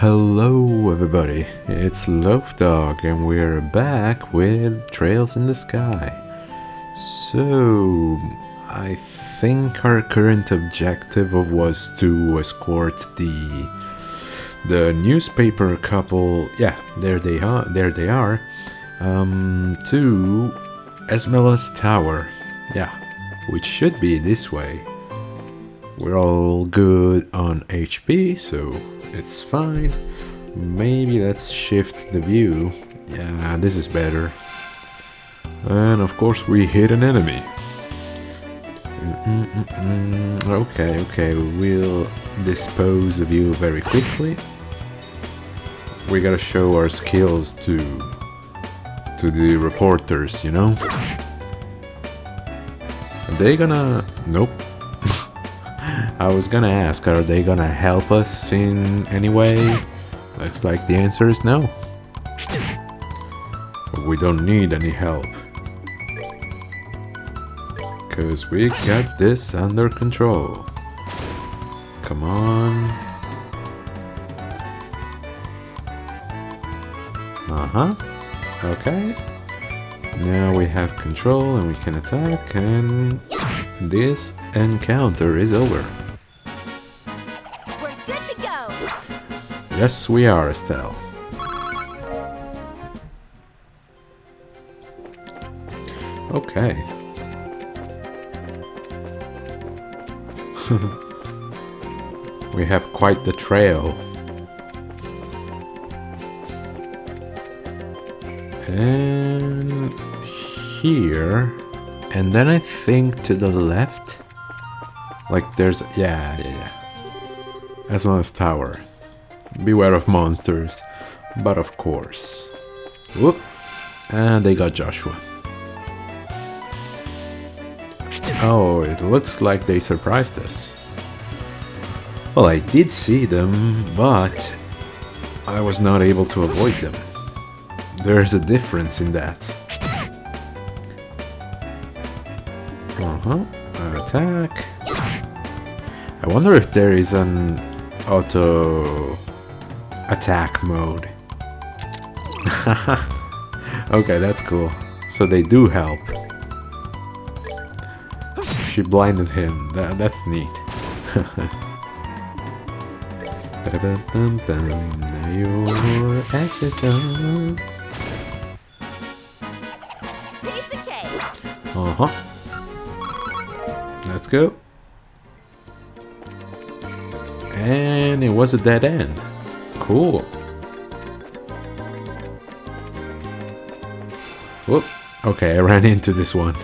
Hello everybody, it's Loaf Dog and we're back with Trails in the Sky. So, I think our current objective was to escort the newspaper couple, yeah, there they are, to Esmela's Tower, yeah, which should be this way. We're all good on HP, so it's fine. Maybe let's shift the view. Yeah, this is better. And of course we hit an enemy. Okay, we'll dispose of you very quickly. We gotta show our skills to the reporters, you know? Are they gonna... Nope. I was gonna ask, are they gonna help us in any way? Looks like the answer is no. But we don't need any help. Cause we got this under control. Come on. Okay. Now we have control and we can attack, and this encounter is over. We're good to go. Yes, we are, Estelle. Okay. We have quite the trail. And here, and then I think to the left, like there's, yeah. Esmela's Tower. Beware of monsters, but of course. Whoop, and they got Joshua. Oh, it looks like they surprised us. Well, I did see them, but I was not able to avoid them. There's a difference in that. Attack. I wonder if there is an auto attack mode. Okay, that's cool. So they do help. She blinded him. That's neat. Now your ass is done. Piece of cake. Let's go. And it was a dead end. Cool. Whoop. Okay, I ran into this one.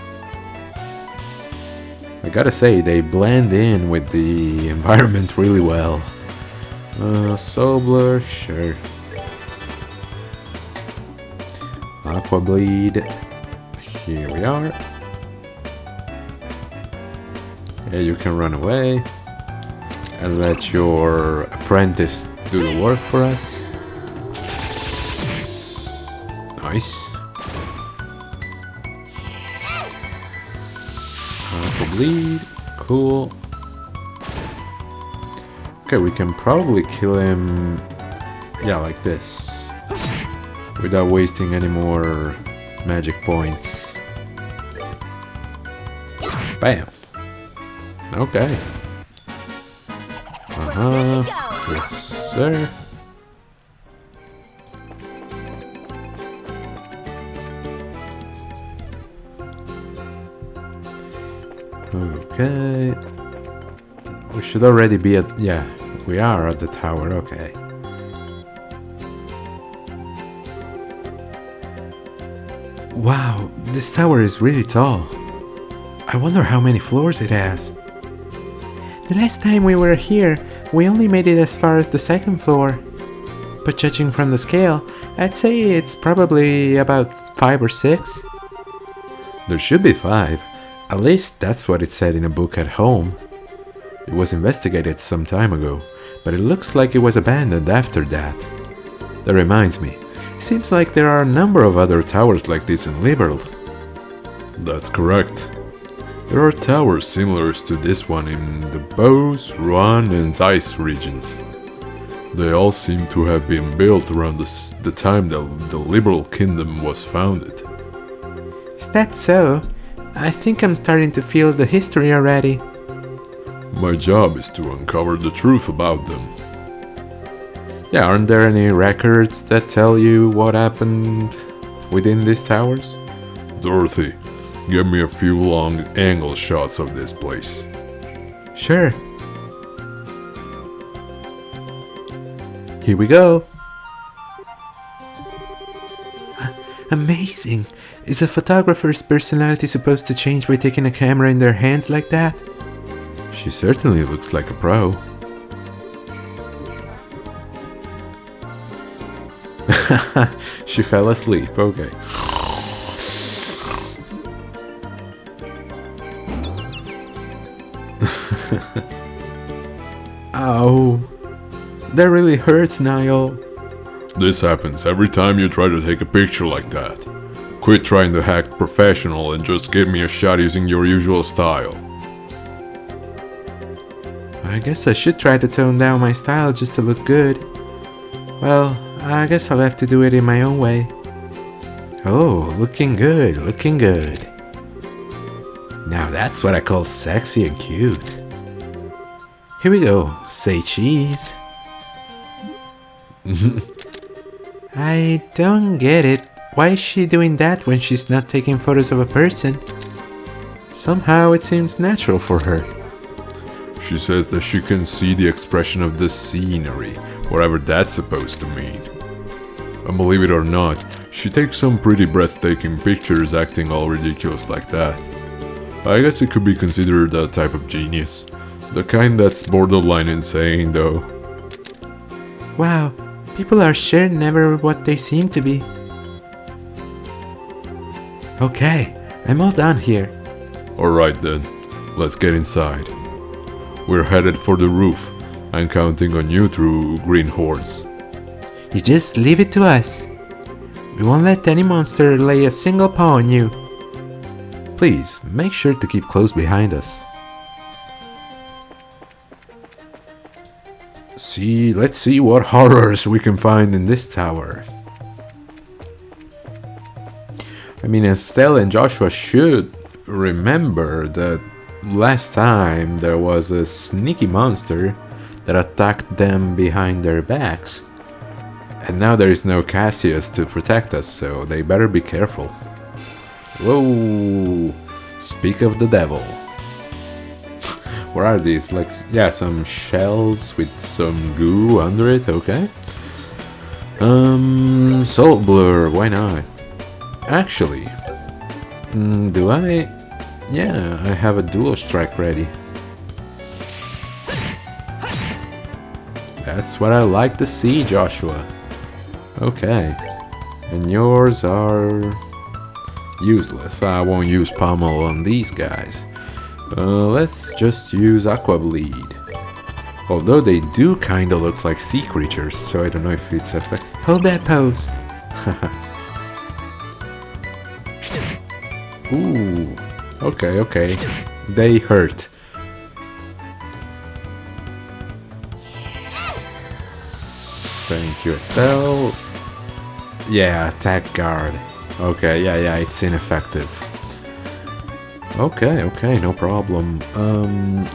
I gotta say, they blend in with the environment really well. Soul Blur, sure. Aqua Bleed. Here we are. Yeah, you can run away and let your apprentice do the work for us. Nice. Aqua Bleed, cool. Okay, we can probably kill him, yeah, like this, without wasting any more magic points. Bam. Okay. Yes, sir. Okay. We should already be at... yeah, we are at the tower, okay. Wow, this tower is really tall. I wonder how many floors it has. The last time we were here, we only made it as far as the second floor. But judging from the scale, I'd say it's probably about 5 or 6. There should be 5. At least that's what it said in a book at home. It was investigated some time ago, but it looks like it was abandoned after that. That reminds me, it seems like there are a number of other towers like this in Liberl. That's correct. There are towers similar to this one in the Bose, Ruan and Zeiss regions. They all seem to have been built around the time the Liberal Kingdom was founded. Is that so? I think I'm starting to feel the history already. My job is to uncover the truth about them. Yeah, aren't there any records that tell you what happened within these towers? Dorothy, give me a few long angle shots of this place. Sure. Here we go. Amazing. Is a photographer's personality supposed to change by taking a camera in their hands like that? She certainly looks like a pro. She fell asleep, okay. Ow. That really hurts, Niall. This happens every time you try to take a picture like that. Quit trying to act professional and just give me a shot using your usual style. I guess I should try to tone down my style just to look good. Well, I guess I'll have to do it in my own way. Oh, looking good, looking good. Now that's what I call sexy and cute. Here we go, say cheese. I don't get it. Why is she doing that when she's not taking photos of a person? Somehow it seems natural for her. She says that she can see the expression of the scenery, whatever that's supposed to mean. And believe it or not, she takes some pretty breathtaking pictures acting all ridiculous like that. I guess it could be considered a type of genius. The kind that's borderline insane, though. Wow, people are sure never what they seem to be. Okay, I'm all done here. Alright then, let's get inside. We're headed for the roof. I'm counting on you through green horns. You just leave it to us. We won't let any monster lay a single paw on you. Please, make sure to keep close behind us. Let's see what horrors we can find in this tower. I mean, Estelle and Joshua should remember that last time there was a sneaky monster that attacked them behind their backs. And now there is no Cassius to protect us, so they better be careful. Whoa! Speak of the devil. What are these? Like, yeah, some shells with some goo under it, okay. Salt blur, why not? Actually, do I? Yeah, I have a dual strike ready. That's what I like to see, Joshua. Okay. And yours are useless. I won't use pommel on these guys. Let's just use aqua bleed. Although they do kinda look like sea creatures, so I don't know if it's effective. Hold that pose. Ooh. Okay, okay. They hurt. Thank you, Estelle. Yeah, attack guard. Okay, yeah, it's ineffective. Okay, no problem.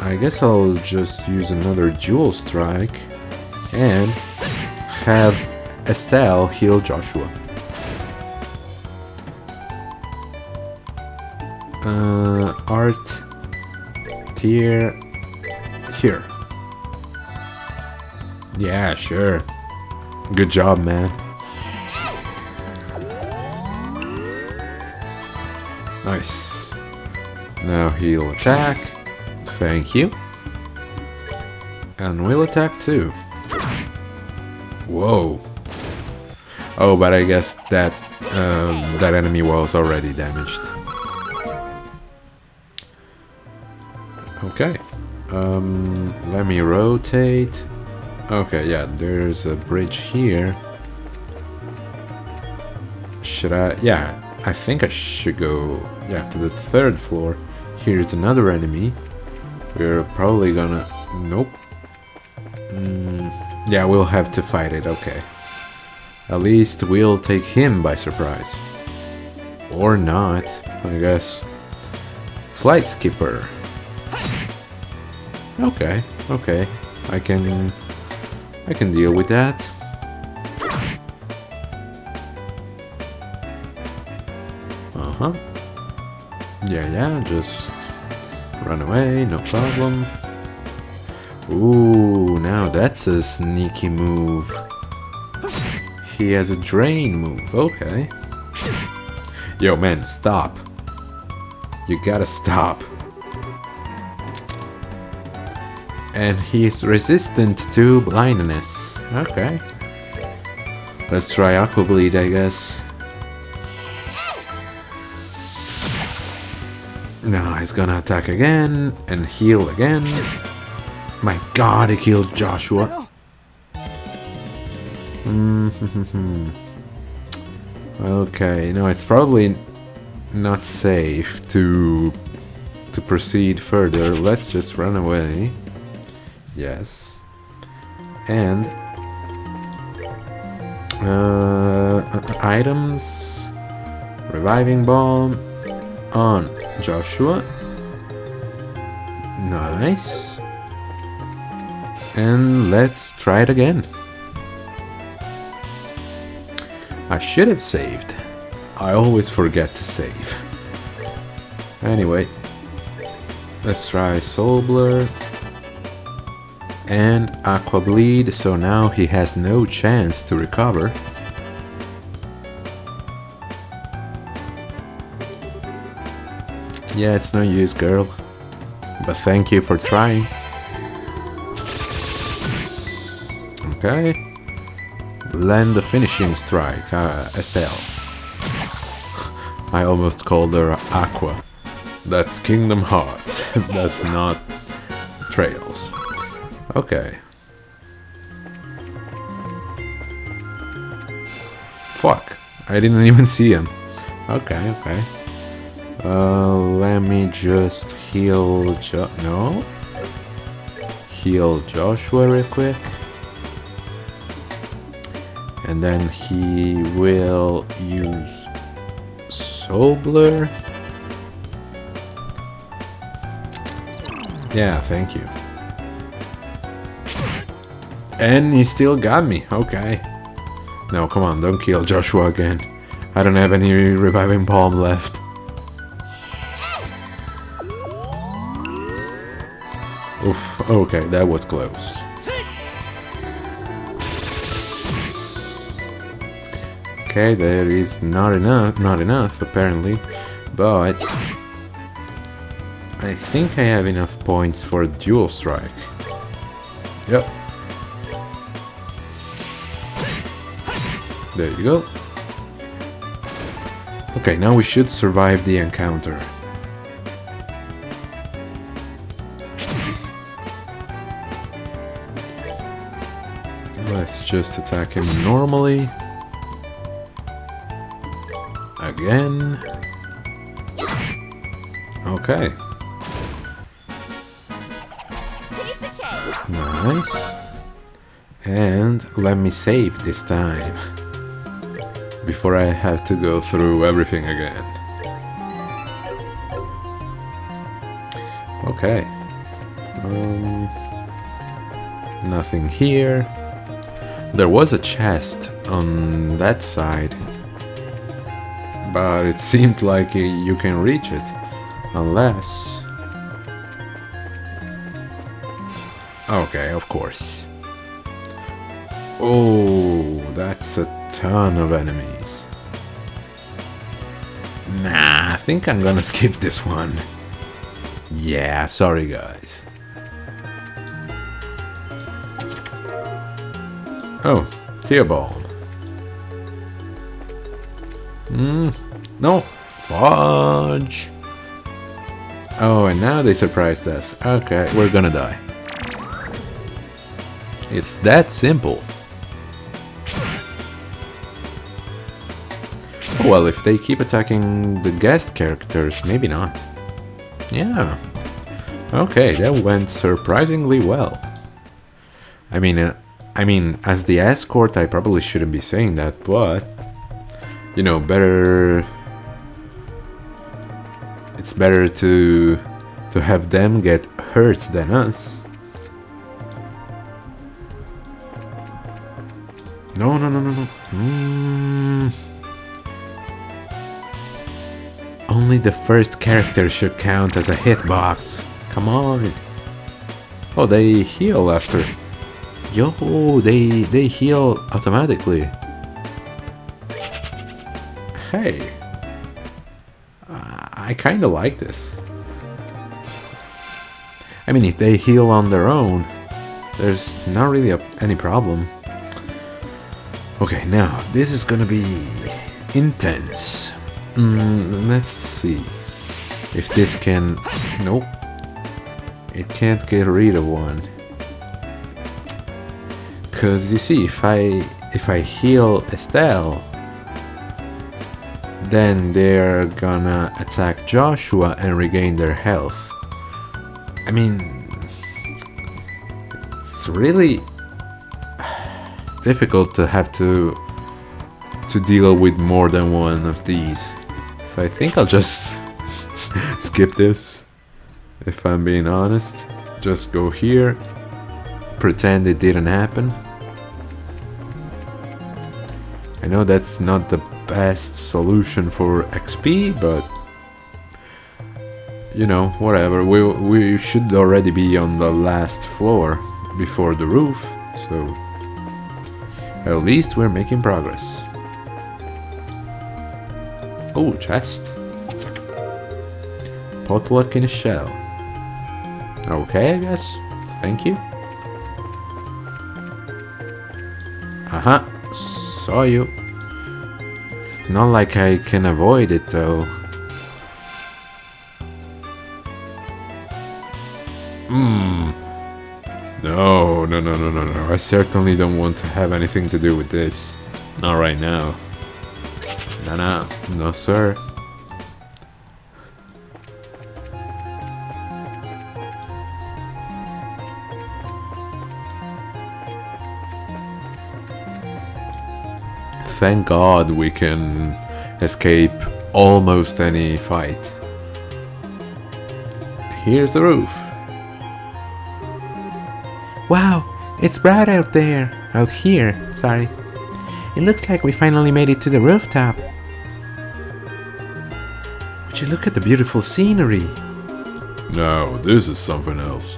I guess I'll just use another dual strike and have Estelle heal Joshua. Art tier here. Yeah, sure. Good job, man. Nice. Now he'll attack. Thank you. And we'll attack too. Whoa. Oh, but I guess that that enemy was already damaged. Okay. Let me rotate. Okay, yeah, there's a bridge here. Should I? Yeah, I think I should go, yeah, to the third floor. Here's another enemy. We're probably gonna... Nope. Yeah, we'll have to fight it, okay. At least we'll take him by surprise. Or not, I guess. Flight skipper. Okay, okay. I can deal with that. Uh-huh. Yeah, just run away, no problem. Ooh, now that's a sneaky move. He has a drain move, okay. Yo, man, stop. You gotta stop. And he's resistant to blindness. Okay. Let's try Aqua Bleed, I guess. Now he's gonna attack again and heal again. My god, he killed Joshua. Okay, no, it's probably not safe to proceed further. Let's just run away. Yes. And items, reviving bomb on Joshua. Nice. And let's try it again. I should have saved. I always forget to save. Anyway, let's try Soul Blur and Aqua Bleed, so now he has no chance to recover. Yeah, it's no use, girl. But thank you for trying. Okay. Land the finishing strike, Estelle. I almost called her Aqua. That's Kingdom Hearts. That's not Trails. Okay. Fuck. I didn't even see him. Okay. Let me just heal no? Heal Joshua real quick. And then he will use Soul Blur. Yeah, thank you. And he still got me. Okay. No, come on, don't kill Joshua again. I don't have any reviving palm left. Oof, okay, that was close. Okay, there is not enough apparently, but I think I have enough points for a dual strike. Yep. There you go. Okay, now we should survive the encounter. Let's just attack him normally. Again. Okay. Nice. And let me save this time before I have to go through everything again. Okay. Nothing here. There was a chest on that side, but it seems like you can reach it unless... Okay, of course. Oh, that's a ton of enemies. Nah, I think I'm gonna skip this one. Yeah, sorry guys. Oh, tear bomb. No, fudge. Oh, and now they surprised us. Okay, we're gonna die. It's that simple. Oh, well, if they keep attacking the guest characters, maybe not. Yeah. Okay, that went surprisingly well. I mean, I mean, as the escort, I probably shouldn't be saying that, but you know, better. It's better to have them get hurt than us. No. Only the first character should count as a hitbox. Come on. Oh, they heal after. Yo, they heal automatically. Hey. I kinda like this. I mean, if they heal on their own, there's not really any problem. Okay, now, this is gonna be intense. Let's see. If this can... Nope. It can't get rid of one. Cause you see, if I heal Estelle, then they're gonna attack Joshua and regain their health. I mean, it's really difficult to have to deal with more than one of these. So I think I'll just skip this. If I'm being honest, just go here, pretend it didn't happen. I know that's not the best solution for XP, but you know, whatever. We should already be on the last floor before the roof, so at least we're making progress. Oh, chest. Potluck in a shell. Okay, I guess. Thank you. Aha, saw you. It's not like I can avoid it though. No. I certainly don't want to have anything to do with this. Not right now. No, sir. Thank God we can escape almost any fight. Here's the roof. Wow, it's bright out there. Out here, sorry. It looks like we finally made it to the rooftop. Would you look at the beautiful scenery? No, this is something else.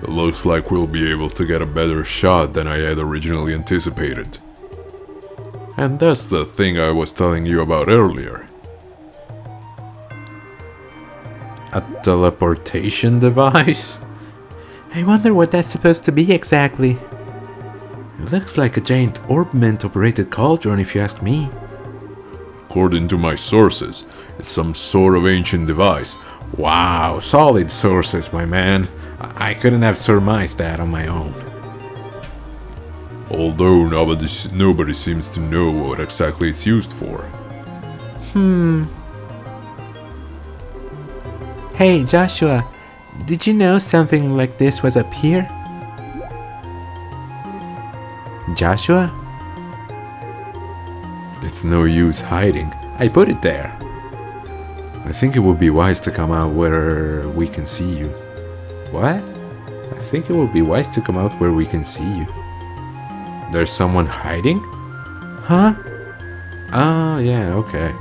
It looks like we'll be able to get a better shot than I had originally anticipated. And that's the thing I was telling you about earlier. A teleportation device? I wonder what that's supposed to be exactly. It looks like a giant orbment-operated cauldron if you ask me. According to my sources, it's some sort of ancient device. Wow, solid sources, my man. I couldn't have surmised that on my own. Although nobody seems to know what exactly it's used for. Hey, Joshua, did you know something like this was up here? Joshua? It's no use hiding. I put it there. I think it would be wise to come out where we can see you. What? I think it would be wise to come out where we can see you. There's someone hiding? Huh? Oh, yeah, okay.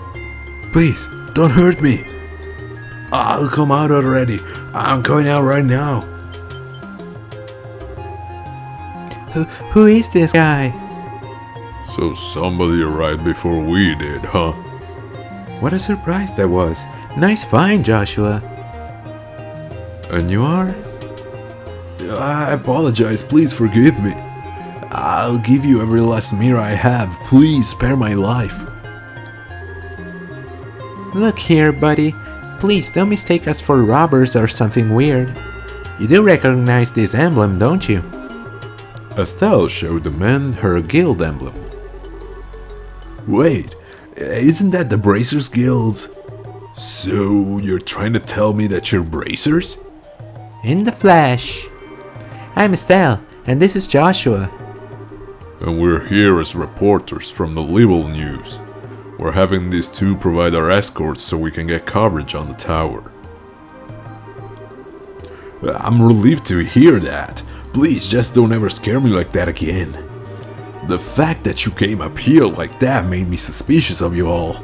Please, don't hurt me. I'll come out already. I'm coming out right now. Who is this guy? So somebody arrived before we did, huh? What a surprise that was. Nice find, Joshua. And you are? I apologize. Please forgive me. I'll give you every last mirror I have. Please spare my life. Look here, buddy. Please don't mistake us for robbers or something weird. You do recognize this emblem, don't you? Estelle showed the man her guild emblem. Wait, isn't that the Bracers Guild? So you're trying to tell me that you're Bracers? In the flesh. I'm Estelle, and this is Joshua. And we're here as reporters from the Libel News. We're having these two provide our escorts so we can get coverage on the tower. I'm relieved to hear that. Please just don't ever scare me like that again. The fact that you came up here like that made me suspicious of you all.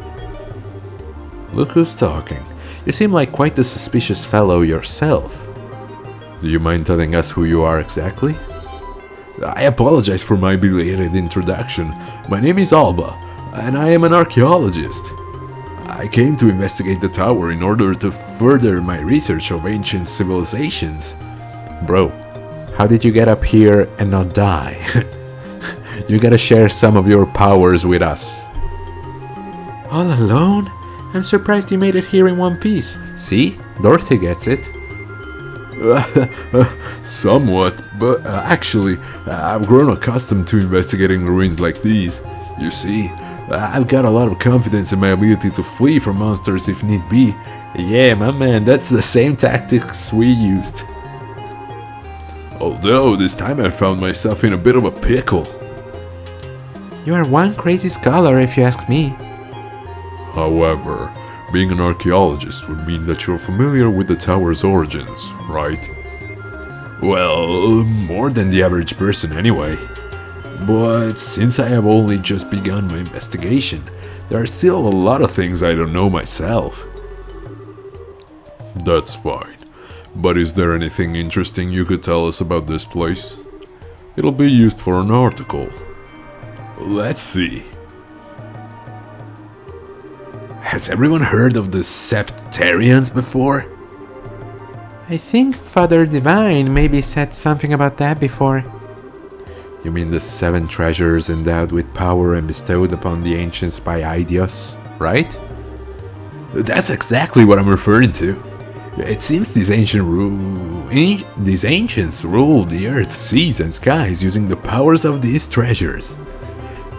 Look who's talking. You seem like quite the suspicious fellow yourself. Do you mind telling us who you are exactly? I apologize for my belated introduction. My name is Alba, and I am an archaeologist. I came to investigate the tower in order to further my research of ancient civilizations. Bro, how did you get up here and not die? You gotta share some of your powers with us. All alone? I'm surprised you made it here in one piece. See? Dorothy gets it. Somewhat, but actually, I've grown accustomed to investigating ruins like these. You see, I've got a lot of confidence in my ability to flee from monsters if need be. Yeah, my man, that's the same tactics we used. Although, this time I found myself in a bit of a pickle. You are one crazy scholar if you ask me. However, being an archaeologist would mean that you're familiar with the tower's origins, right? Well, more than the average person anyway. But since I have only just begun my investigation, there are still a lot of things I don't know myself. That's fine. But is there anything interesting you could tell us about this place? It'll be used for an article. Let's see. Has everyone heard of the Septarians before? I think Father Divine maybe said something about that before. You mean the 7 treasures endowed with power and bestowed upon the ancients by Aidios, right? That's exactly what I'm referring to. It seems these ancients ruled the earth, seas, and skies using the powers of these treasures.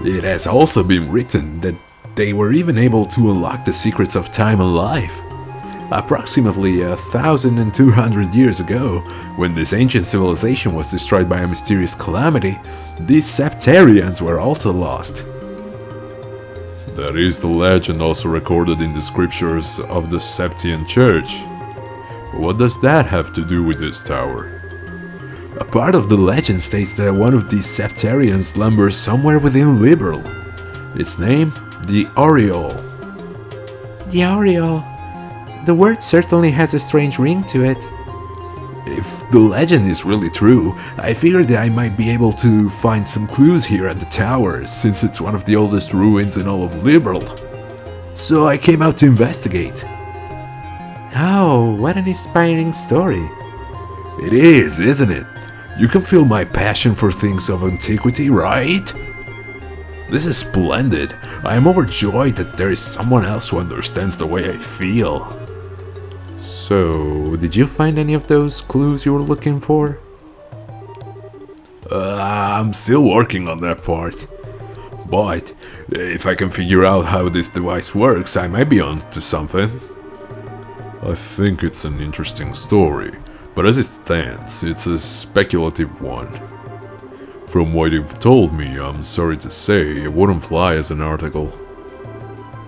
It has also been written that they were even able to unlock the secrets of time and life. Approximately 1,200 years ago, when this ancient civilization was destroyed by a mysterious calamity, these Septarians were also lost. That is the legend also recorded in the scriptures of the Septian Church. But what does that have to do with this tower? A part of the legend states that one of these Septarians slumbers somewhere within Liberal. Its name, the Oriole. The Oriole. The word certainly has a strange ring to it. If the legend is really true, I figured that I might be able to find some clues here at the tower, since it's one of the oldest ruins in all of Liberal. So I came out to investigate. Oh, what an inspiring story. It is, isn't it? You can feel my passion for things of antiquity, right? This is splendid. I am overjoyed that there is someone else who understands the way I feel. So, did you find any of those clues you were looking for? I'm still working on that part. But if I can figure out how this device works, I might be on to something. I think it's an interesting story, but as it stands, it's a speculative one. From what you've told me, I'm sorry to say, it wouldn't fly as an article.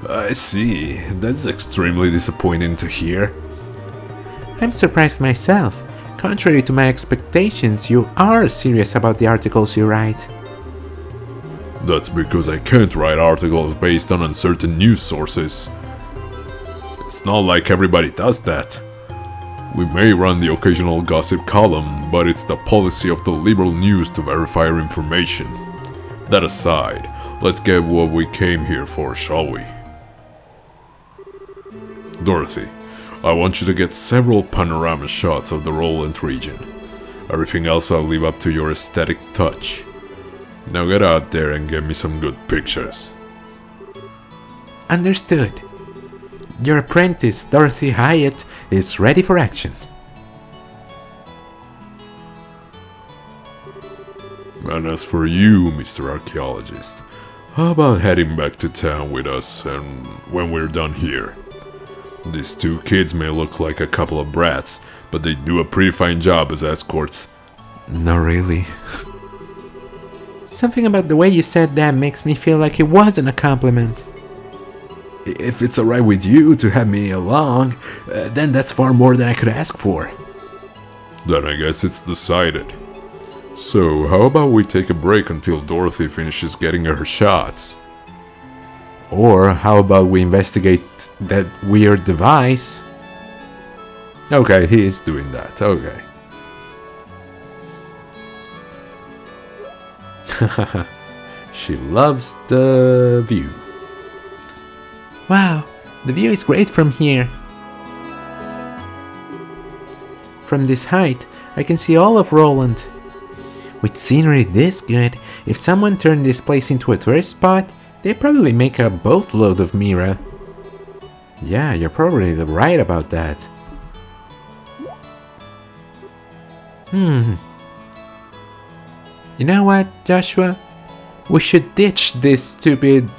I see. That's extremely disappointing to hear. I'm surprised myself. Contrary to my expectations, you are serious about the articles you write. That's because I can't write articles based on uncertain news sources. It's not like everybody does that. We may run the occasional gossip column, but it's the policy of the liberal news to verify our information. That aside, let's get what we came here for, shall we? Dorothy, I want you to get several panorama shots of the Roland region. Everything else I'll leave up to your aesthetic touch. Now get out there and get me some good pictures. Understood. Your apprentice, Dorothy Hyatt, is ready for action. And as for you, Mr. Archaeologist, how about heading back to town with us and when we're done here? These two kids may look like a couple of brats, but they do a pretty fine job as escorts. Not really. Something about the way you said that makes me feel like it wasn't a compliment. If it's alright with you to have me along, then that's far more than I could ask for. Then I guess it's decided. So, how about we take a break until Dorothy finishes getting her shots? Or how about we investigate that weird device? Okay, he is doing that, okay. She loves the view. Wow, the view is great from here. From this height, I can see all of Roland. With scenery this good, if someone turned this place into a tourist spot, they'd probably make a boatload of Mira. Yeah, you're probably right about that. You know what, Joshua? We should ditch this stupid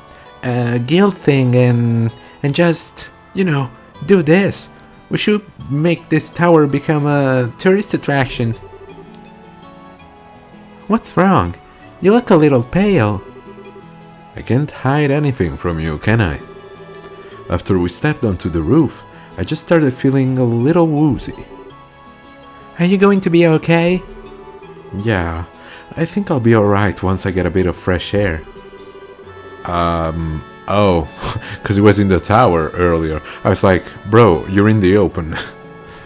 guild thing and just, do this. We should make this tower become a tourist attraction. What's wrong? You look a little pale. I can't hide anything from you, can I? After we stepped onto the roof, I just started feeling a little woozy. Are you going to be okay? Yeah, I think I'll be alright once I get a bit of fresh air. Oh, because it was in the tower earlier. I was like, bro, you're in the open.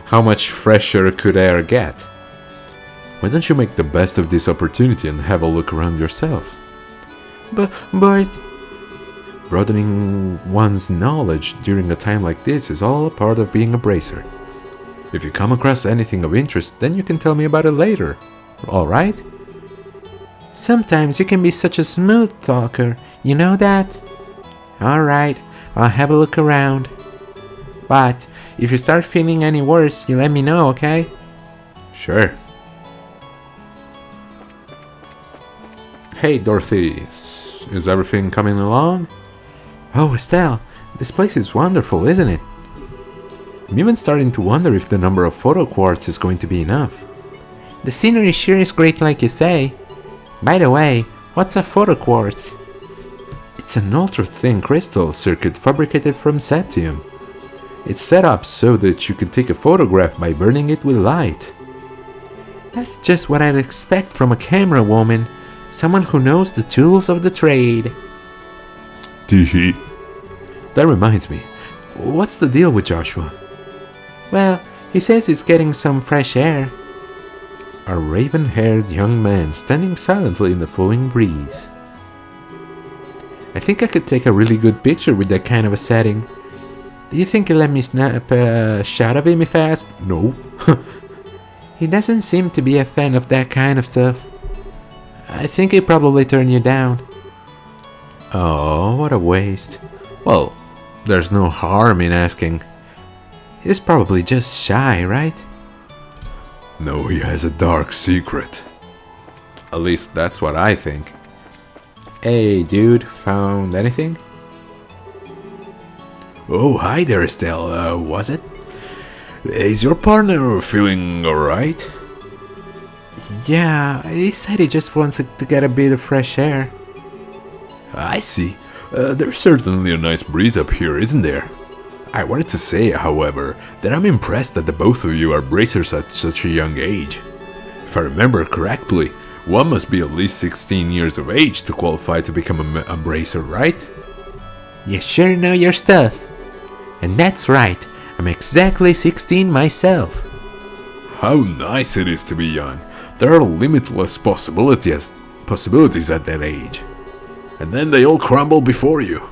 How much fresher could air get? Why don't you make the best of this opportunity and have a look around yourself? But... Broadening one's knowledge during a time like this is all a part of being a bracer. If you come across anything of interest, then you can tell me about it later. Alright? Sometimes you can be such a smooth talker, you know that? Alright, I'll have a look around. But, if you start feeling any worse, you let me know, okay? Sure. Hey Dorothy, is everything coming along? Oh, Estelle, this place is wonderful, isn't it? I'm even starting to wonder if the number of photo quartz is going to be enough. The scenery sure is great like you say. By the way, what's a photo quartz? It's an ultra-thin crystal circuit fabricated from septium. It's set up so that you can take a photograph by burning it with light. That's just what I'd expect from a camera woman. Someone who knows the tools of the trade. Tee. That reminds me, what's the deal with Joshua? Well, he says he's getting some fresh air. A raven-haired young man standing silently in the flowing breeze. I think I could take a really good picture with that kind of a setting. Do you think he'll let me snap a shot of him if I ask? No. He doesn't seem to be a fan of that kind of stuff. I think he'd probably turn you down. Oh, what a waste. Well, there's no harm in asking. He's probably just shy, right? No, he has a dark secret. At least that's what I think. Hey, dude, found anything? Oh, hi there, Estelle. Was it? Is your partner feeling alright? Yeah, he said he just wants to get a bit of fresh air. I see. There's certainly a nice breeze up here, isn't there? I wanted to say, however, that I'm impressed that the both of you are bracers at such a young age. If I remember correctly, one must be at least 16 years of age to qualify to become a bracer, right? You sure know your stuff. And that's right, I'm exactly 16 myself. How nice it is to be young. There are limitless possibilities at that age. And then they all crumble before you.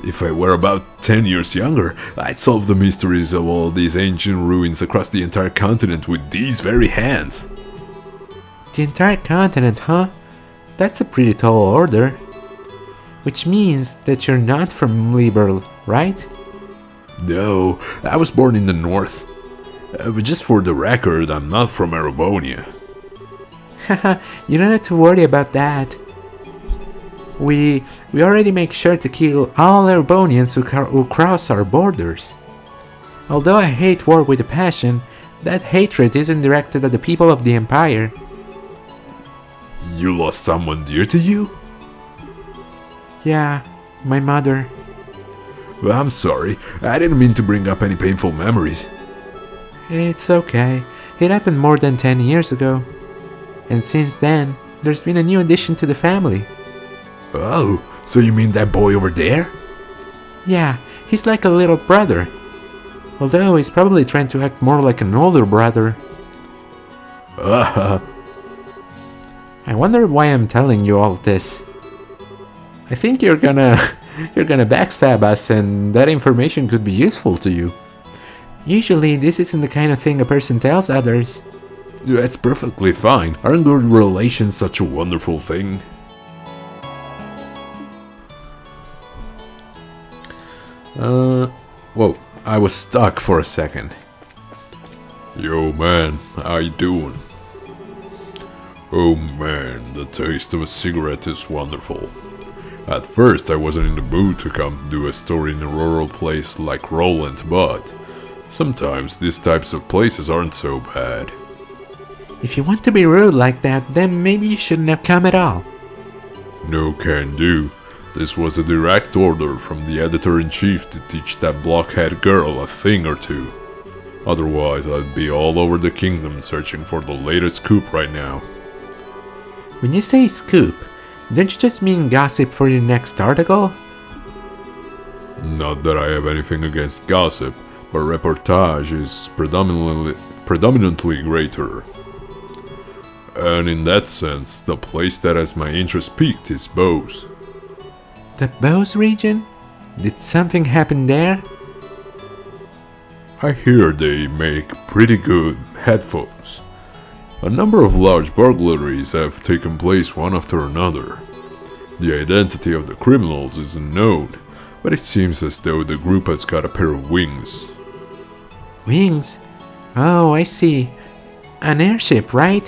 If I were about 10 years younger, I'd solve the mysteries of all these ancient ruins across the entire continent with these very hands. The entire continent, huh? That's a pretty tall order. Which means that you're not from Liberal, right? No, I was born in the north. But just for the record, I'm not from Erebonia. Haha, you don't have to worry about that. We already make sure to kill all Erebonians who cross our borders. Although I hate war with a passion, that hatred isn't directed at the people of the Empire. You lost someone dear to you? Yeah, my mother. Well, I'm sorry. I didn't mean to bring up any painful memories. It's okay. It happened more than 10 years ago. And since then, there's been a new addition to the family. Oh, so you mean that boy over there? Yeah, he's like a little brother. Although he's probably trying to act more like an older brother. I wonder why I'm telling you all this. I think you're gonna backstab us, and that information could be useful to you. Usually, this isn't the kind of thing a person tells others. That's perfectly fine. Aren't good relations such a wonderful thing? Whoa, I was stuck for a second. Yo man, how you doing? Oh man, the taste of a cigarette is wonderful. At first I wasn't in the mood to come do a story in a rural place like Roland, but sometimes these types of places aren't so bad. If you want to be rude like that, then maybe you shouldn't have come at all. No can do. This was a direct order from the editor-in-chief to teach that blockhead girl a thing or two. Otherwise, I'd be all over the kingdom searching for the latest scoop right now. When you say scoop, don't you just mean gossip for your next article? Not that I have anything against gossip, but reportage is predominantly greater. And in that sense, the place that has my interest peaked is Bose. The Bose region? Did something happen there? I hear they make pretty good headphones. A number of large burglaries have taken place one after another. The identity of the criminals isn't known, but it seems as though the group has got a pair of wings. Wings? Oh, I see. An airship, right?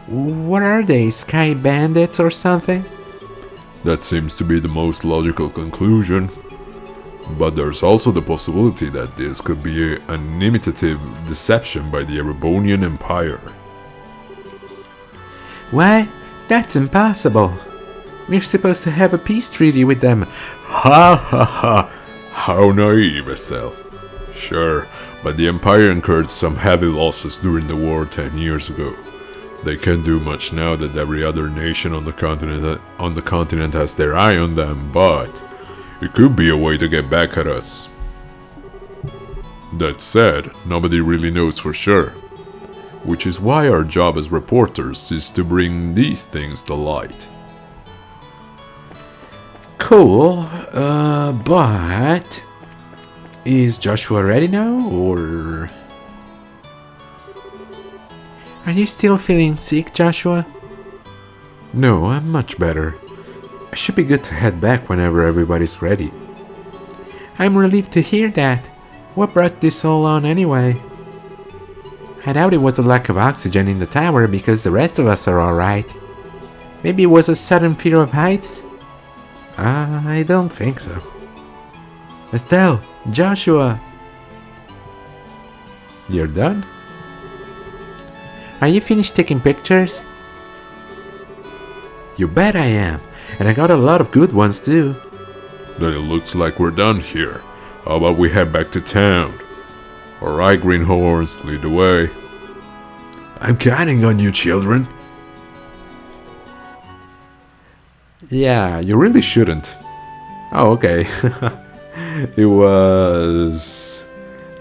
What are they, sky bandits or something? That seems to be the most logical conclusion. But there's also the possibility that this could be an imitative deception by the Erebonian Empire. What? That's impossible. We're supposed to have a peace treaty with them. Ha ha ha! How naive, Estelle. Sure, but the Empire incurred some heavy losses during the war 10 years ago. They can't do much now that every other nation on the continent has their eye on them, but it could be a way to get back at us. That said, nobody really knows for sure. Which is why our job as reporters is to bring these things to light. Cool, but... Is Joshua ready now, or... Are you still feeling sick, Joshua? No, I'm much better. I should be good to head back whenever everybody's ready. I'm relieved to hear that. What brought this all on anyway? I doubt it was a lack of oxygen in the tower because the rest of us are alright. Maybe it was a sudden fear of heights? I don't think so. Estelle, Joshua. You're done? Are you finished taking pictures? You bet I am. And I got a lot of good ones too. Then it looks like we're done here. How about we head back to town? Alright, greenhorns, lead the way. I'm counting on you, children. Yeah, you really shouldn't. Oh, okay. It was...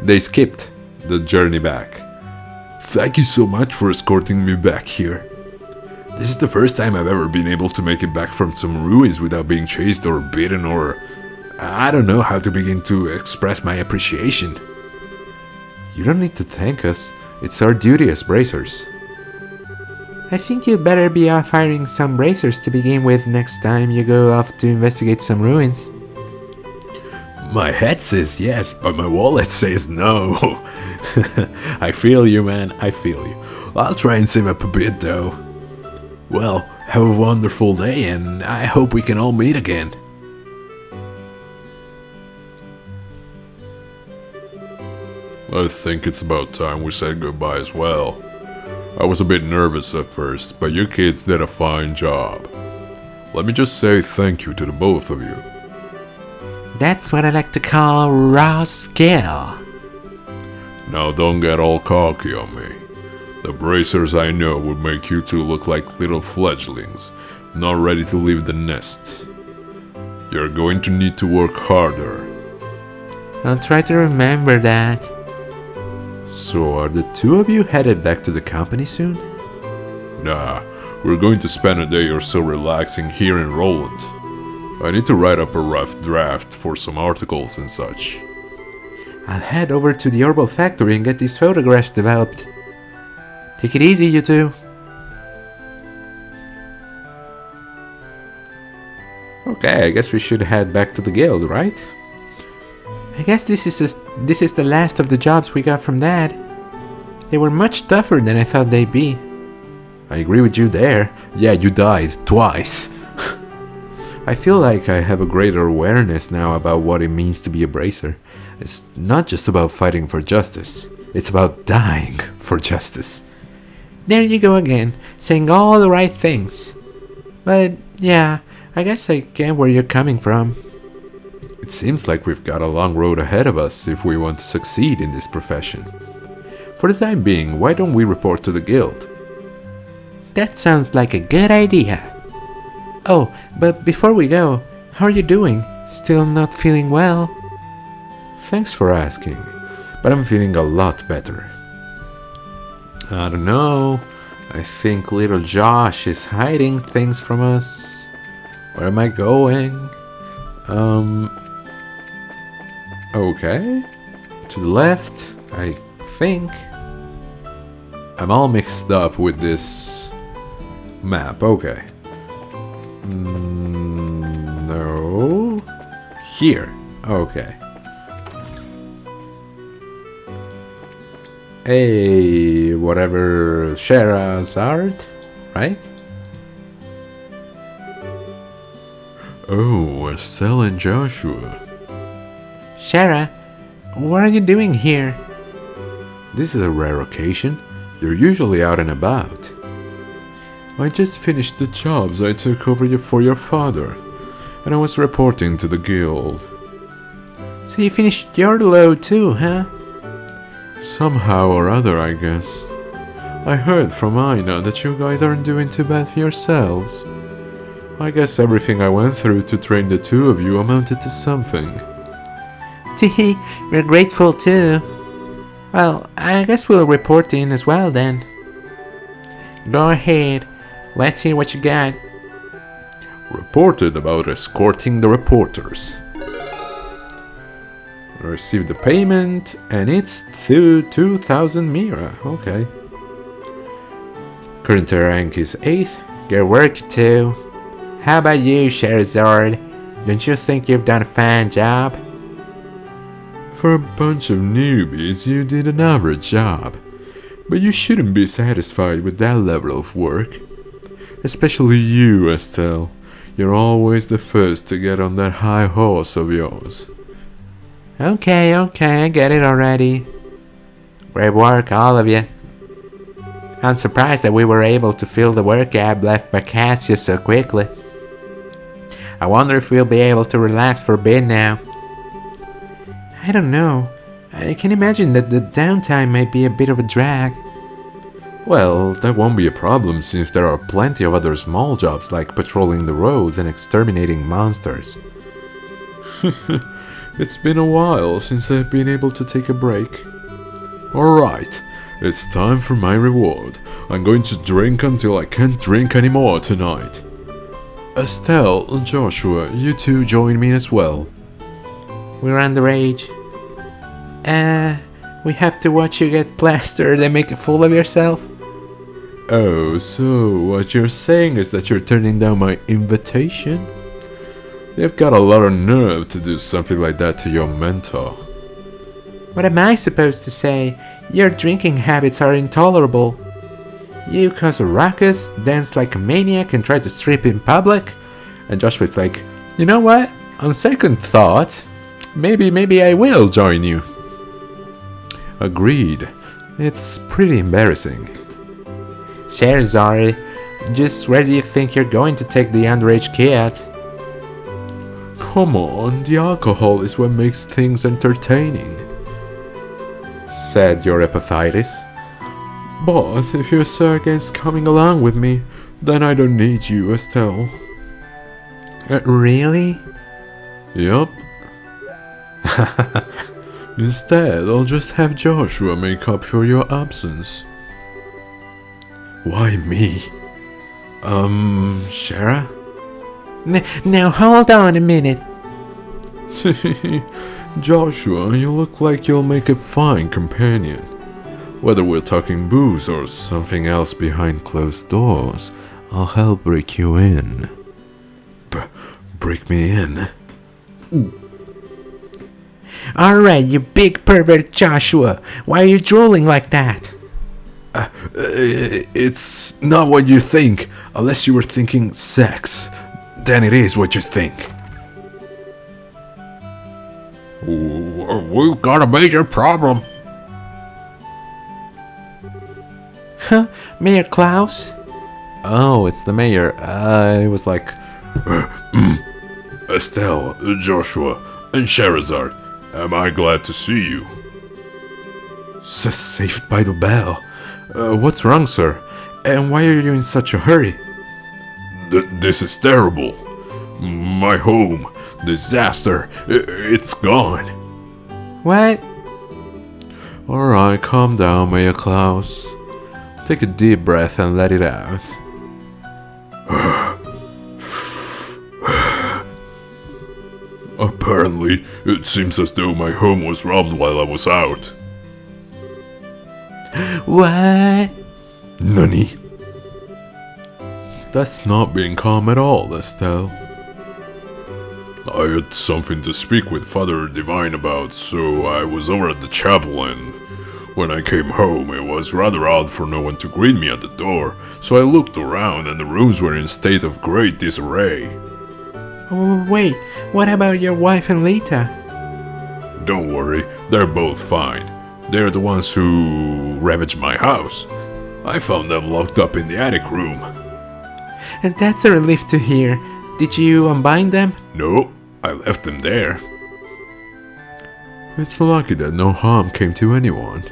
They skipped the journey back. Thank you so much for escorting me back here. This is the first time I've ever been able to make it back from some ruins without being chased or beaten or... I don't know how to begin to express my appreciation. You don't need to thank us. It's our duty as bracers. I think you'd better be off hiring some bracers to begin with next time you go off to investigate some ruins. My head says yes, but my wallet says no. I feel you, man. I feel you. I'll try and save up a bit, though. Well, have a wonderful day, and I hope we can all meet again. I think it's about time we said goodbye as well. I was a bit nervous at first, but you kids did a fine job. Let me just say thank you to the both of you. That's what I like to call raw skill. Now don't get all cocky on me. The bracers I know would make you two look like little fledglings, not ready to leave the nest. You're going to need to work harder. I'll try to remember that. So are the two of you headed back to the company soon? Nah, we're going to spend a day or so relaxing here in Roland. I need to write up a rough draft for some articles and such. I'll head over to the herbal factory and get these photographs developed. Take it easy, you two. Okay, I guess we should head back to the guild, right? I guess this is the last of the jobs we got from Dad. They were much tougher than I thought they'd be. I agree with you there. Yeah, you died twice. I feel like I have a greater awareness now about what it means to be a bracer. It's not just about fighting for justice. It's about dying for justice. There you go again, saying all the right things. But yeah, I guess I get where you're coming from. It seems like we've got a long road ahead of us if we want to succeed in this profession. For the time being, why don't we report to the guild? That sounds like a good idea. Oh, but before we go, how are you doing? Still not feeling well? Thanks for asking, but I'm feeling a lot better. I don't know. I think little Josh is hiding things from us. Where am I going? Okay. To the left, I think. I'm all mixed up with this map. Okay. No. Here. Okay. Hey, whatever Sherazard, right? Oh, Estelle and Joshua. Shara, what are you doing here? This is a rare occasion. You're usually out and about. I just finished the jobs I took over for your father, and I was reporting to the guild. So you finished your load too, huh? Somehow or other, I guess. I heard from Ina that you guys aren't doing too bad for yourselves. I guess everything I went through to train the two of you amounted to something. Tee, we're grateful too. Well, I guess we'll report in as well then. Go ahead, let's hear what you got. Reported about escorting the reporters. I received the payment, and it's 2,000 Mira. Okay. Current rank is 8th. Good work too. How about you, Sherazard? Don't you think you've done a fine job? For a bunch of newbies, you did an average job. But you shouldn't be satisfied with that level of work. Especially you, Estelle. You're always the first to get on that high horse of yours. Okay, I get it already. Great work, all of you. I'm surprised that we were able to fill the work gap left by Cassius so quickly. I wonder if we'll be able to relax for a bit now. I don't know. I can imagine that the downtime might be a bit of a drag. Well, that won't be a problem since there are plenty of other small jobs like patrolling the roads and exterminating monsters. It's been a while since I've been able to take a break. Alright, it's time for my reward. I'm going to drink until I can't drink anymore tonight. Estelle and Joshua, you two join me as well. We're underage. We have to watch you get plastered and make a fool of yourself? Oh, so what you're saying is that you're turning down my invitation? You've got a lot of nerve to do something like that to your mentor. What am I supposed to say? Your drinking habits are intolerable. You cause a ruckus, dance like a maniac, and try to strip in public? And Joshua's like, you know what? On second thought, maybe I will join you. Agreed. It's pretty embarrassing. Scheherazade, just where do you think you're going to take the underage kid? Come on, the alcohol is what makes things entertaining, said your Epiphytis. But if you're so against coming along with me, then I don't need you, Estelle. Really? Yup. Instead, I'll just have Joshua make up for your absence. Why me? Shara? Now hold on a minute. Joshua, you look like you'll make a fine companion. Whether we're talking booze or something else behind closed doors, I'll help break you in. Break me in? Alright, you big pervert Joshua. Why are you drooling like that? It's not what you think, unless you were thinking sex. Then it is what you think. We've got a major problem. Huh? Mayor Klaus? Oh, it's the mayor. It was like... Estelle, Joshua, and Scheherazade, am I glad to see you? Saved by the bell. What's wrong, sir? And why are you in such a hurry? This is terrible. My home, disaster, it's gone. What? Alright, calm down, Mayor Klaus. Take a deep breath and let it out. Apparently, it seems as though my home was robbed while I was out. What? Nani? That's not being calm at all, Estelle. I had something to speak with Father Divine about, so I was over at the chapel, and when I came home, it was rather odd for no one to greet me at the door, so I looked around and the rooms were in a state of great disarray. Oh, wait, what about your wife and Lita? Don't worry, they're both fine. They're the ones who ravaged my house. I found them locked up in the attic room. And that's a relief to hear. Did you unbind them? No, I left them there. It's lucky that no harm came to anyone.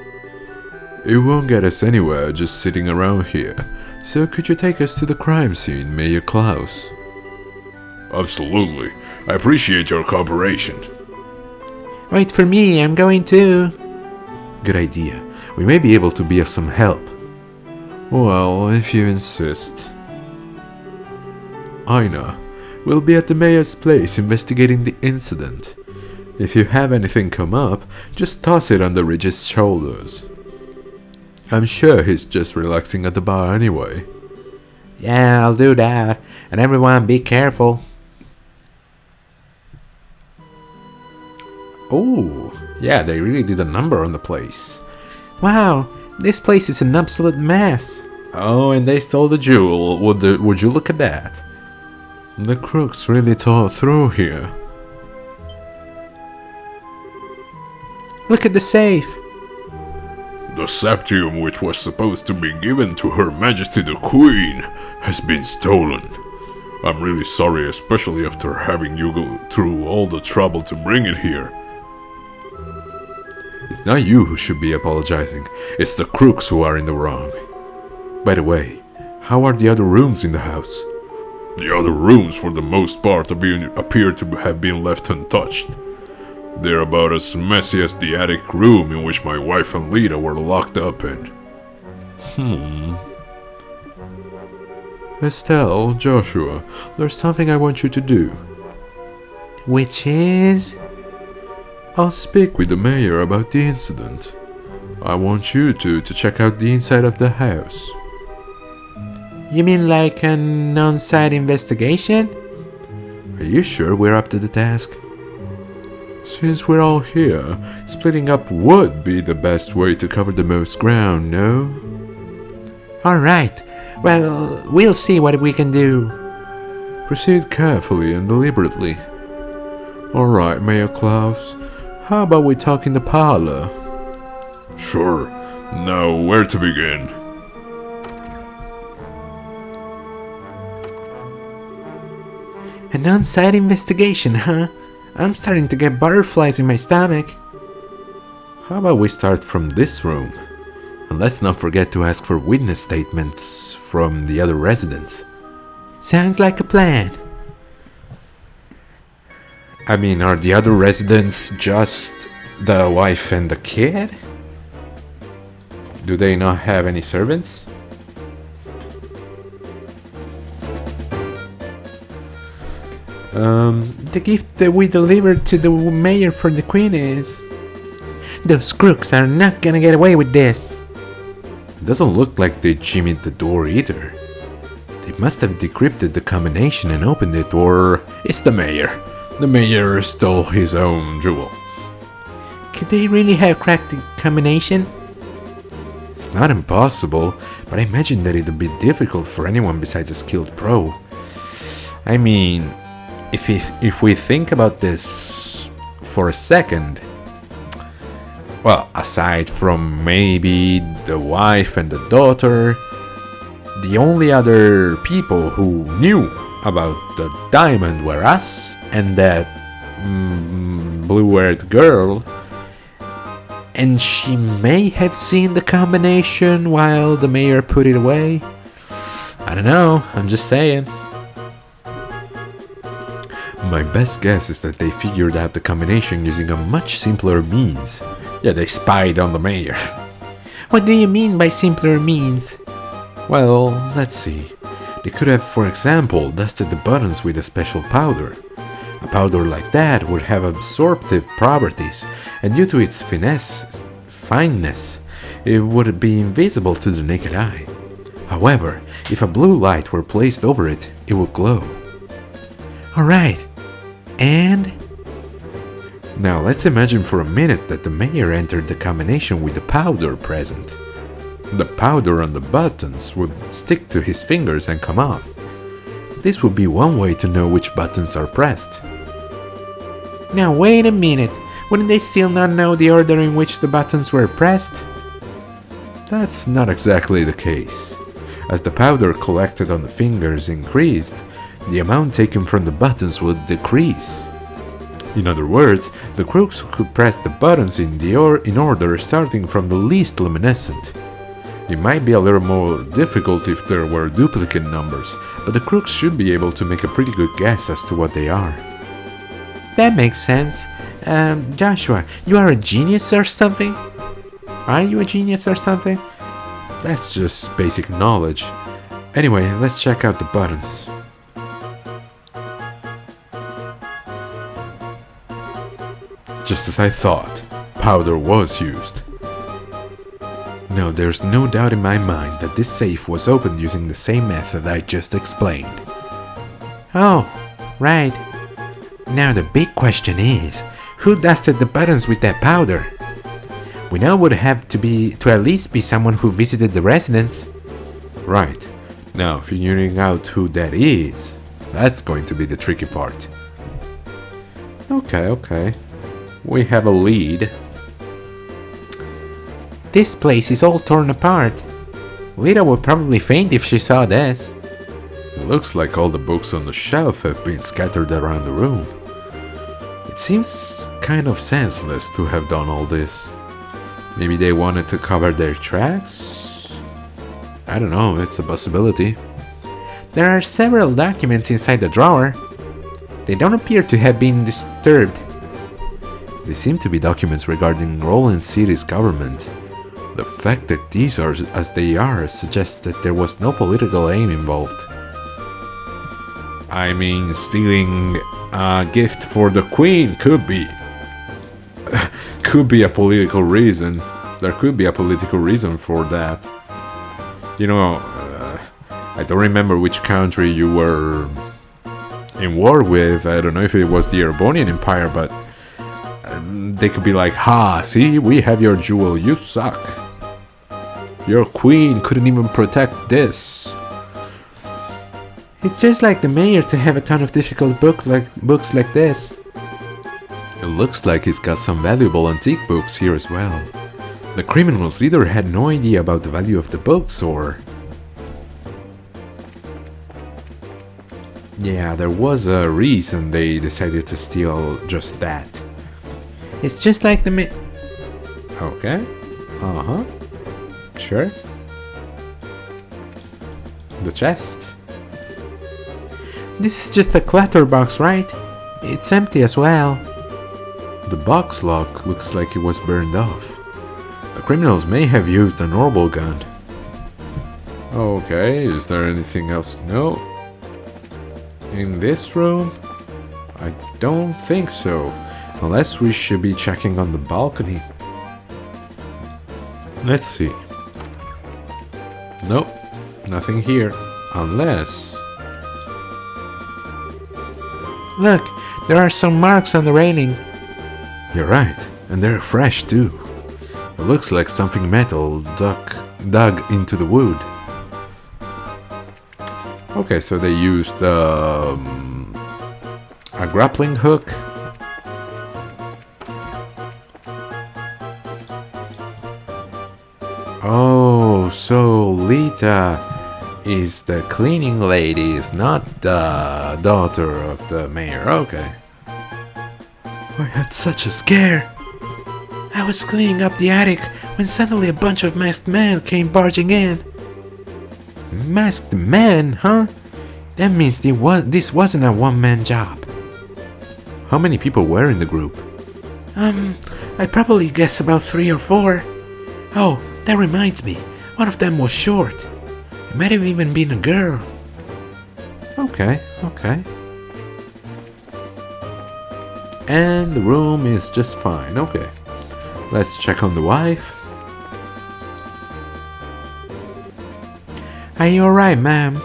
It won't get us anywhere just sitting around here, so could you take us to the crime scene, Mayor Klaus? Absolutely. I appreciate your cooperation. Wait for me, I'm going too. Good idea. We may be able to be of some help. Well, if you insist. Ina, we'll be at the mayor's place investigating the incident. If you have anything come up, just toss it on the Regis' shoulders. I'm sure he's just relaxing at the bar anyway. Yeah, I'll do that. And everyone be careful. Oh, yeah, they really did a number on the place. Wow, this place is an absolute mess. Oh, and they stole the jewel. Would you look at that? The crooks really tore through here. Look at the safe. The septium, which was supposed to be given to Her Majesty the Queen, has been stolen. I'm really sorry, especially after having you go through all the trouble to bring it here. It's not you who should be apologizing, it's the crooks who are in the wrong. By the way, how are the other rooms in the house? The other rooms, for the most part, appear to have been left untouched. They're about as messy as the attic room in which my wife and Lita were locked up in. Estelle, Joshua, there's something I want you to do. Which is? I'll speak with the mayor about the incident. I want you two to check out the inside of the house. You mean like an on-site investigation? Are you sure we're up to the task? Since we're all here, splitting up would be the best way to cover the most ground, no? Alright, well, we'll see what we can do. Proceed carefully and deliberately. Alright, Mayor Klaus, how about we talk in the parlor? Sure. Now, where to begin? An on-site investigation, huh? I'm starting to get butterflies in my stomach. How about we start from this room? And let's not forget to ask for witness statements from the other residents. Sounds like a plan. I mean, are the other residents just the wife and the kid? Do they not have any servants? The gift that we delivered to the mayor for the queen is... Those crooks are not gonna get away with this. It doesn't look like they jimmied the door either. They must have decrypted the combination and opened it, or it's the mayor. The mayor stole his own jewel. Could they really have cracked the combination? It's not impossible, but I imagine that it would be difficult for anyone besides a skilled pro. I mean, if we think about this for a second, well, aside from maybe the wife and the daughter, the only other people who knew about the diamond were us and that blue-haired girl, and she may have seen the combination while the mayor put it away. I don't know, I'm just saying. My best guess is that they figured out the combination using a much simpler means. Yeah, they spied on the mayor. What do you mean by simpler means? Well, let's see. They could have, for example, dusted the buttons with a special powder. A powder like that would have absorptive properties, and due to its fineness, it would be invisible to the naked eye. However, if a blue light were placed over it, it would glow. Alright, and? Now let's imagine for a minute that the mayor entered the combination with the powder present. The powder on the buttons would stick to his fingers and come off. This would be one way to know which buttons are pressed. Now wait a minute, wouldn't they still not know the order in which the buttons were pressed? That's not exactly the case. As the powder collected on the fingers increased, the amount taken from the buttons would decrease. In other words, the crooks could press the buttons in order starting from the least luminescent. It might be a little more difficult if there were duplicate numbers, but the crooks should be able to make a pretty good guess as to what they are. That makes sense. Joshua, you are a genius or something? Are you a genius or something? That's just basic knowledge. Anyway, let's check out the buttons. Just as I thought, powder was used. Now, there's no doubt in my mind that this safe was opened using the same method I just explained. Oh, right. Now the big question is, who dusted the buttons with that powder? We know it would have to at least be someone who visited the residence. Right. Now, figuring out who that is, that's going to be the tricky part. Okay. We have a lead. This place is all torn apart. Lita would probably faint if she saw this. It looks like all the books on the shelf have been scattered around the room. It seems kind of senseless to have done all this. Maybe they wanted to cover their tracks? I don't know, it's a possibility. There are several documents inside the drawer. They don't appear to have been disturbed. They seem to be documents regarding Roland City's government. The fact that these are as they are suggests that there was no political aim involved. I mean, stealing a gift for the Queen could be a political reason. There could be a political reason for that. You know, I don't remember which country you were in war with. I don't know if it was the Erebonian Empire, but they could be like, "Ha, see, we have your jewel, you suck. Your queen couldn't even protect this." It's just like the mayor to have a ton of difficult books like this. It looks like he's got some valuable antique books here as well. The criminals either had no idea about the value of the books or Yeah, there was a reason they decided to steal just that. It's just like the Okay. Uh-huh. Sure. The chest. This is just a clutter box, right? It's empty as well. The box lock looks like it was burned off. The criminals may have used a normal gun. Okay, is there anything else? No. In this room? I don't think so. Unless we should be checking on the balcony. Let's see. Nope, nothing here. Unless... Look, there are some marks on the railing. You're right, and they're fresh too. It looks like something metal dug into the wood. Okay, so they used a grappling hook. Oh, so Lita is the cleaning lady, is not the daughter of the mayor. Okay. I had such a scare. I was cleaning up the attic when suddenly a bunch of masked men came barging in. Masked men, huh? That means this wasn't a one-man job. How many people were in the group? I'd probably guess about 3 or 4. Oh, that reminds me. One of them was short. It might have even been a girl. Okay. And the room is just fine. Okay. Let's check on the wife. Are you alright, ma'am?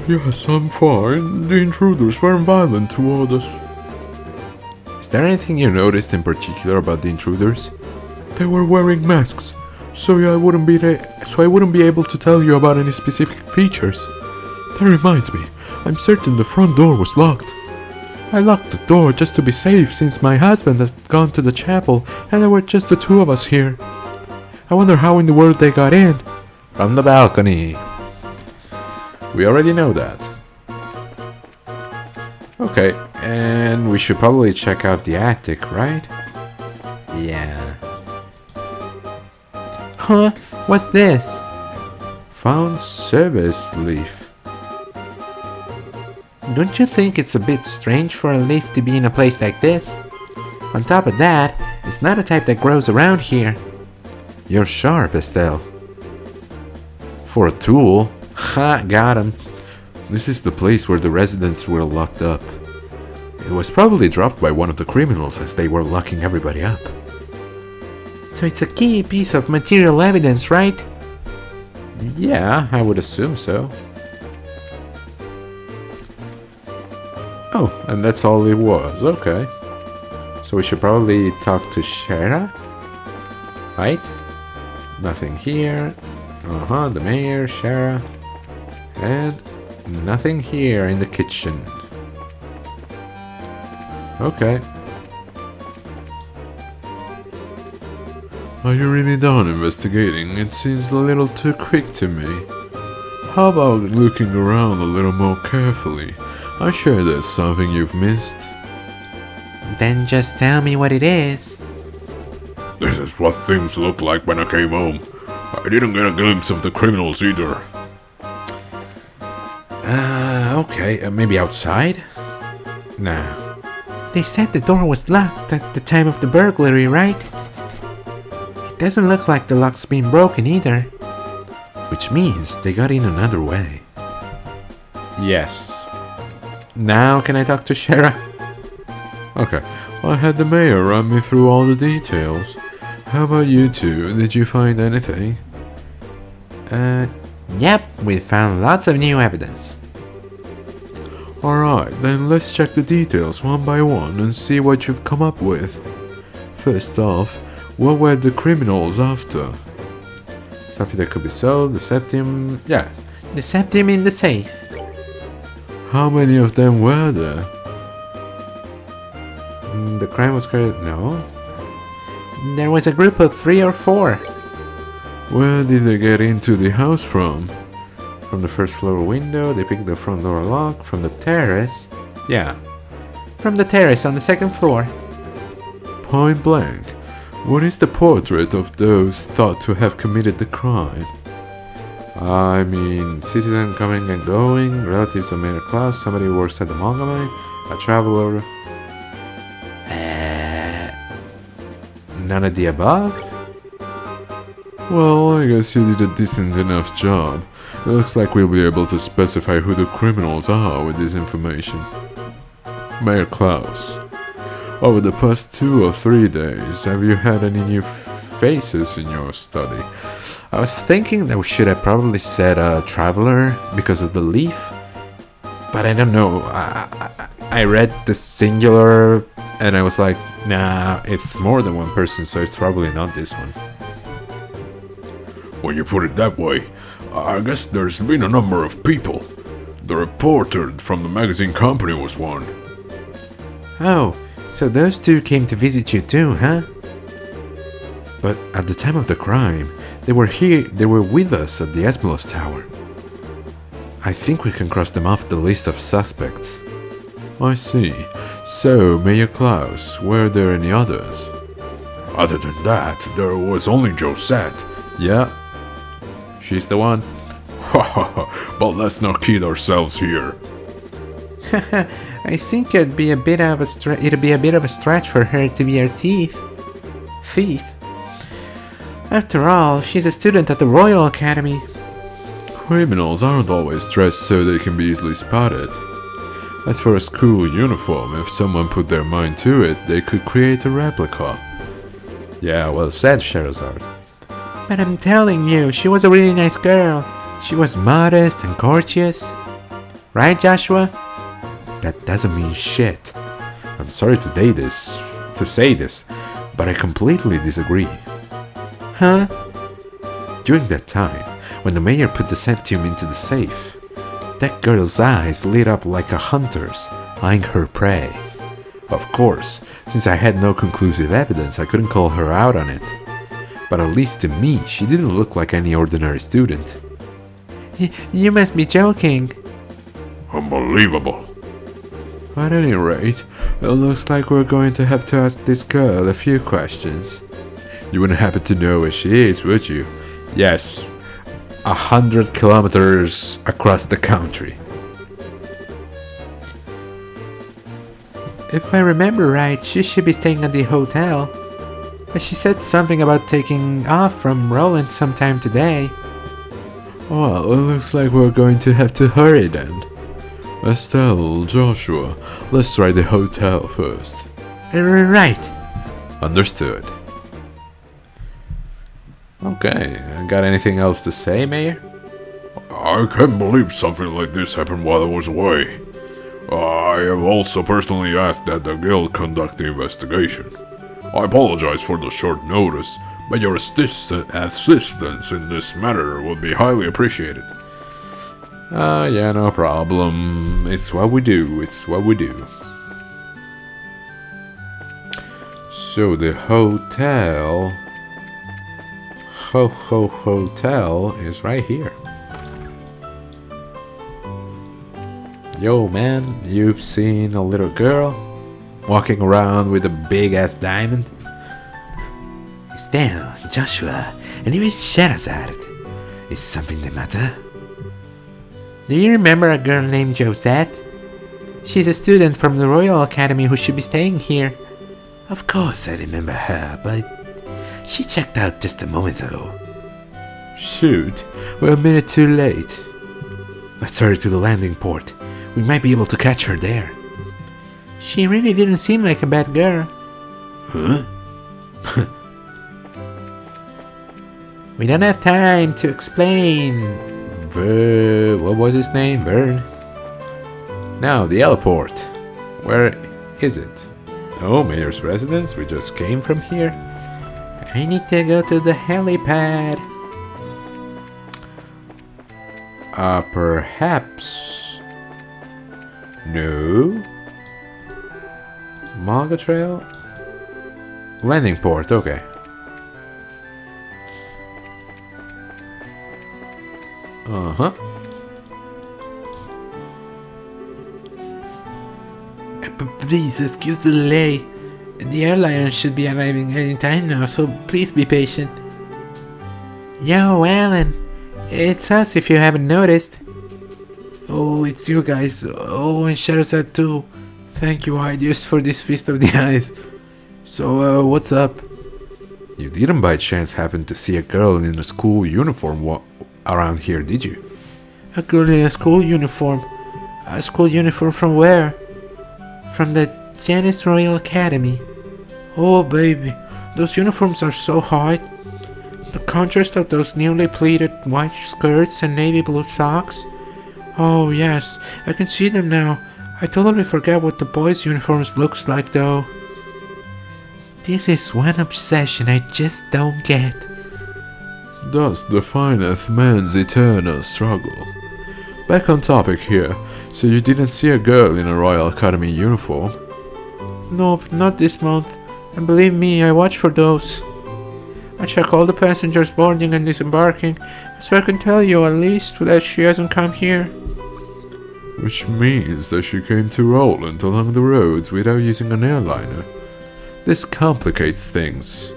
Yes, I'm fine. The intruders weren't violent toward us. Is there anything you noticed in particular about the intruders? They were wearing masks, so I wouldn't be able to tell you about any specific features. That reminds me, I'm certain the front door was locked. I locked the door just to be safe since my husband has gone to the chapel and there were just the 2 of us here. I wonder how in the world they got in. From the balcony. We already know that. Okay, and we should probably check out the attic, right? Yeah. Huh? What's this? Found service leaf. Don't you think it's a bit strange for a leaf to be in a place like this? On top of that, it's not a type that grows around here. You're sharp, Estelle. For a tool? Ha, got him. This is the place where the residents were locked up. It was probably dropped by one of the criminals as they were locking everybody up. So it's a key piece of material evidence, right? Yeah, I would assume so. Oh, and that's all it was. Okay. So we should probably talk to Shara? Right? Nothing here. The mayor, Shara. And nothing here in the kitchen. Okay. Are you really done investigating? It seems a little too quick to me. How about looking around a little more carefully? I'm sure there's something you've missed. Then just tell me what it is. This is what things looked like when I came home. I didn't get a glimpse of the criminals either. Okay, maybe outside? Nah. They said the door was locked at the time of the burglary, right? It doesn't look like the lock's been broken either. Which means they got in another way. Yes. Now can I talk to Shara? Okay, I had the mayor run me through all the details. How about you two? Did you find anything? Yep, we found lots of new evidence. Alright, then let's check the details one by one and see what you've come up with. First off, what were the criminals after? Something that could be sold, the septim... Yeah, the septim in the safe. How many of them were there? The crime was committed... No. There was a group of 3 or 4. Where did they get into the house from? From the first floor window, they picked the front door lock. From the terrace. Yeah. From the terrace on the second floor. Point blank. What is the portrait of those thought to have committed the crime? I mean, citizen coming and going, relatives of Mayor Klaus, somebody who works at the manga mine, a traveler. None of the above? Well, I guess you did a decent enough job. It looks like we'll be able to specify who the criminals are with this information. Mayor Klaus, over the past 2 or 3 days, have you had any new faces in your study? I was thinking that we should have probably said a traveler because of the leaf. But I don't know. I read the singular and I was like, nah, it's more than one person, so it's probably not this one. When you put it that way, I guess there's been a number of people. The reporter from the magazine company was one. Oh, so those two came to visit you too, huh? But at the time of the crime, they were with us at the Esmelos Tower. I think we can cross them off the list of suspects. I see. So, Mayor Klaus, were there any others? Other than that, there was only Josette. Yeah, she's the one. But let's not kid ourselves here. I think it'd be a bit of a stretch for her to be our thief. After all, she's a student at the Royal Academy. Criminals aren't always dressed so they can be easily spotted. As for a school uniform, if someone put their mind to it, they could create a replica. Yeah, well said, Sherazade. But I'm telling you, she was a really nice girl. She was modest and courteous. Right, Joshua? That doesn't mean shit. I'm sorry to say this, but I completely disagree. Huh? During that time, when the mayor put the septium into the safe, that girl's eyes lit up like a hunter's, eyeing her prey. Of course, since I had no conclusive evidence, I couldn't call her out on it. But at least to me, she didn't look like any ordinary student. You must be joking. Unbelievable. At any rate, it looks like we're going to have to ask this girl a few questions. You wouldn't happen to know where she is, would you? Yes, 100 kilometers across the country. If I remember right, she should be staying at the hotel. But she said something about taking off from Roland sometime today. Well, it looks like we're going to have to hurry then. Estelle, Joshua, let's try the hotel first. Right. Understood. Okay, got anything else to say, Mayor? I can't believe something like this happened while I was away. I have also personally asked that the guild conduct the investigation. I apologize for the short notice, but your assistance in this matter would be highly appreciated. Yeah, no problem. It's what we do, So the hotel... Hotel is right here. Yo, man, you've seen a little girl walking around with a big-ass diamond? Estelle, Joshua, and even Sherazade. Is something the matter? Do you remember a girl named Josette? She's a student from the Royal Academy who should be staying here. Of course I remember her, but she checked out just a moment ago. Shoot, we're a minute too late. Let's hurry to the landing port. We might be able to catch her there. She really didn't seem like a bad girl. Huh? We don't have time to explain. What was his name? Vern? Now, the heliport. Where is it? Oh, Mayor's residence? We just came from here. I need to go to the helipad. Perhaps. No. Manga Trail? Landing port, okay. Please, excuse the delay. The airliner should be arriving any time now, so please be patient. Yo, Alan. It's us if you haven't noticed. Oh, it's you guys. Oh, and Sherazad too. Thank you, ideas, for this feast of the eyes. So, what's up? You didn't by chance happen to see a girl in a school uniform around here, did you? A girl in a school uniform? A school uniform from where? From the Janice Royal Academy. Oh, baby, those uniforms are so hot. The contrast of those newly pleated white skirts and navy blue socks. Oh, yes, I can see them now. I totally forgot what the boys' uniforms looks like, though. This is one obsession I just don't get. Thus defineth man's eternal struggle. Back on topic here. So you didn't see a girl in a Royal Academy uniform? Nope, not this month. And believe me, I watch for those. I check all the passengers boarding and disembarking, so I can tell you at least that she hasn't come here. Which means that she came to Roland along the roads without using an airliner. This complicates things.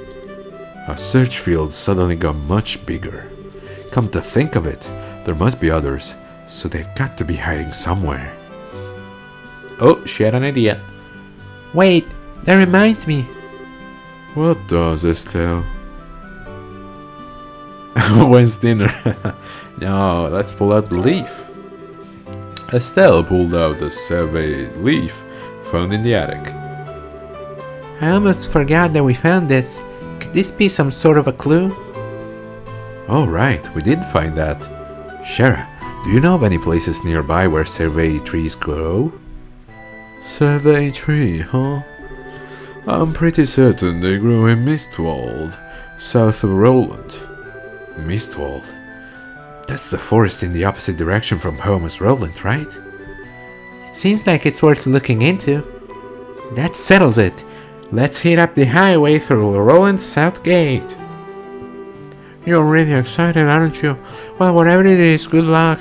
Our search field suddenly got much bigger. Come to think of it, there must be others, so they've got to be hiding somewhere. Oh, she had an idea. Wait, that reminds me. What does, Estelle? When's dinner? No, let's pull out the leaf. Estelle pulled out the survey leaf found in the attic. I almost forgot that we found this. Could this be some sort of a clue? Oh right, we did find that. Shara, do you know of any places nearby where survey trees grow? Survey tree, huh? I'm pretty certain they grow in Mistwald, south of Roland. Mistwald? That's the forest in the opposite direction from home as Roland, right? It seems like it's worth looking into. That settles it. Let's hit up the highway through Roland's South Gate. You're really excited, aren't you? Well, whatever it is, good luck.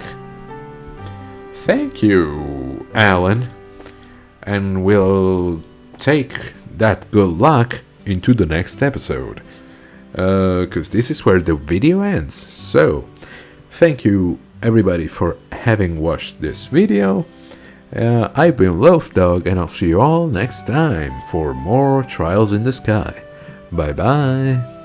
Thank you, Alan. And we'll take that good luck into the next episode. 'Cause this is where the video ends. So, thank you everybody for having watched this video. I've been Loaf Dog, and I'll see you all next time for more Trials in the Sky. Bye bye.